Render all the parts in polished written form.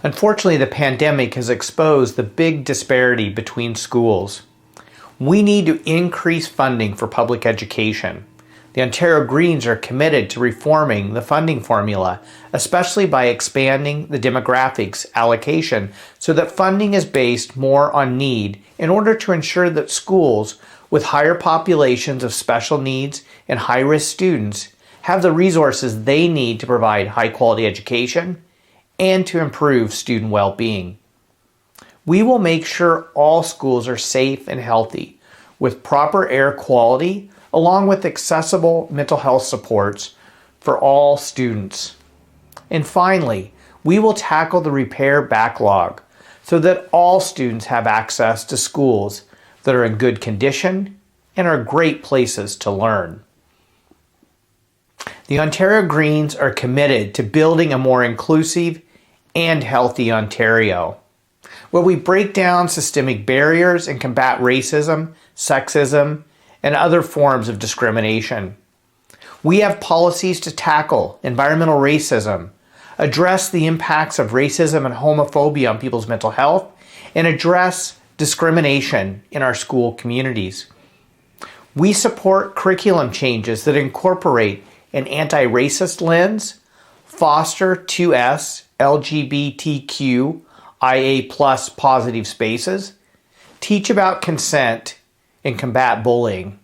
Unfortunately, the pandemic has exposed the big disparity between schools. We need to increase funding for public education. The Ontario Greens are committed to reforming the funding formula, especially by expanding the demographics allocation so that funding is based more on need in order to ensure that schools with higher populations of special needs and high-risk students have the resources they need to provide high-quality education and to improve student well-being. We will make sure all schools are safe and healthy, with proper air quality, along with accessible mental health supports for all students. And finally, we will tackle the repair backlog so that all students have access to schools that are in good condition and are great places to learn. The Ontario Greens are committed to building a more inclusive and healthy Ontario, where we break down systemic barriers and combat racism, sexism, and other forms of discrimination. We have policies to tackle environmental racism, address the impacts of racism and homophobia on people's mental health, and address discrimination in our school communities. We support curriculum changes that incorporate an anti-racist lens, foster 2S LGBTQIA+ positive spaces, teach about consent, and combat bullying.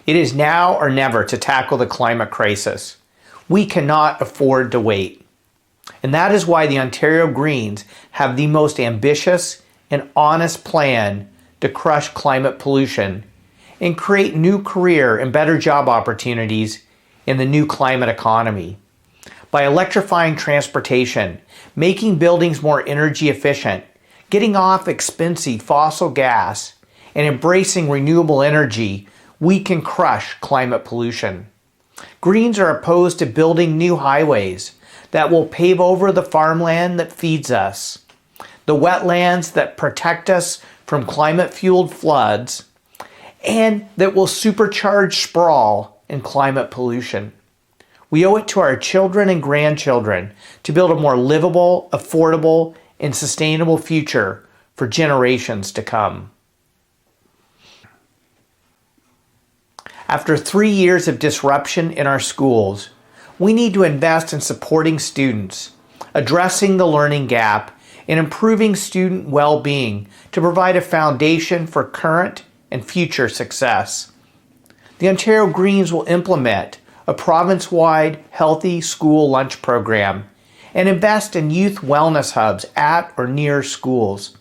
It is now or never to tackle the climate crisis. We cannot afford to wait. And that is why the Ontario Greens have the most ambitious and honest plan to crush climate pollution and create new career and better job opportunities in the new climate economy. By electrifying transportation, making buildings more energy efficient, getting off expensive fossil gas, and embracing renewable energy, we can crush climate pollution. Greens are opposed to building new highways that will pave over the farmland that feeds us, the wetlands that protect us from climate-fueled floods, and that will supercharge sprawl and climate pollution. We owe it to our children and grandchildren to build a more livable, affordable, and sustainable future for generations to come. After 3 years of disruption in our schools, we need to invest in supporting students, addressing the learning gap, and improving student well-being to provide a foundation for current and future success. The Ontario Greens will implement a province-wide healthy school lunch program and invest in youth wellness hubs at or near schools.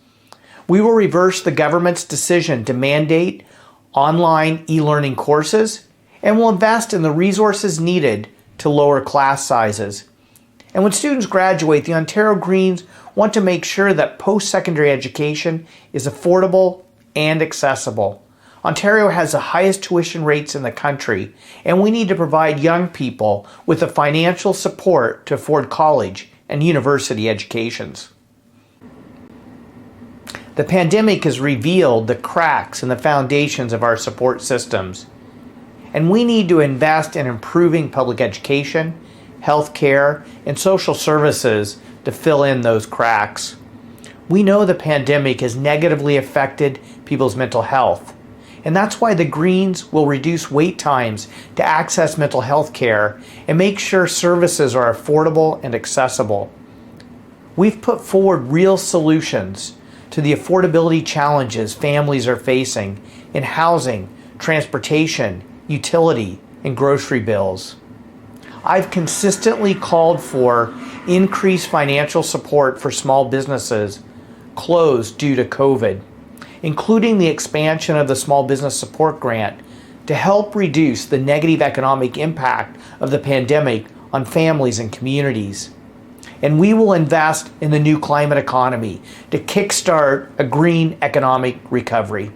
We will reverse the government's decision to mandate online e-learning courses and will invest in the resources needed to lower class sizes. And when students graduate, the Ontario Greens want to make sure that post-secondary education is affordable and accessible. Ontario has the highest tuition rates in the country, and we need to provide young people with the financial support to afford college and university educations. The pandemic has revealed the cracks in the foundations of our support systems, and we need to invest in improving public education, health care, and social services to fill in those cracks. We know the pandemic has negatively affected people's mental health, and that's why the Greens will reduce wait times to access mental health care and make sure services are affordable and accessible. We've put forward real solutions to the affordability challenges families are facing in housing, transportation, utility, and grocery bills. I've consistently called for increased financial support for small businesses closed due to COVID, including the expansion of the Small Business Support Grant to help reduce the negative economic impact of the pandemic on families and communities. And we will invest in the new climate economy to kickstart a green economic recovery.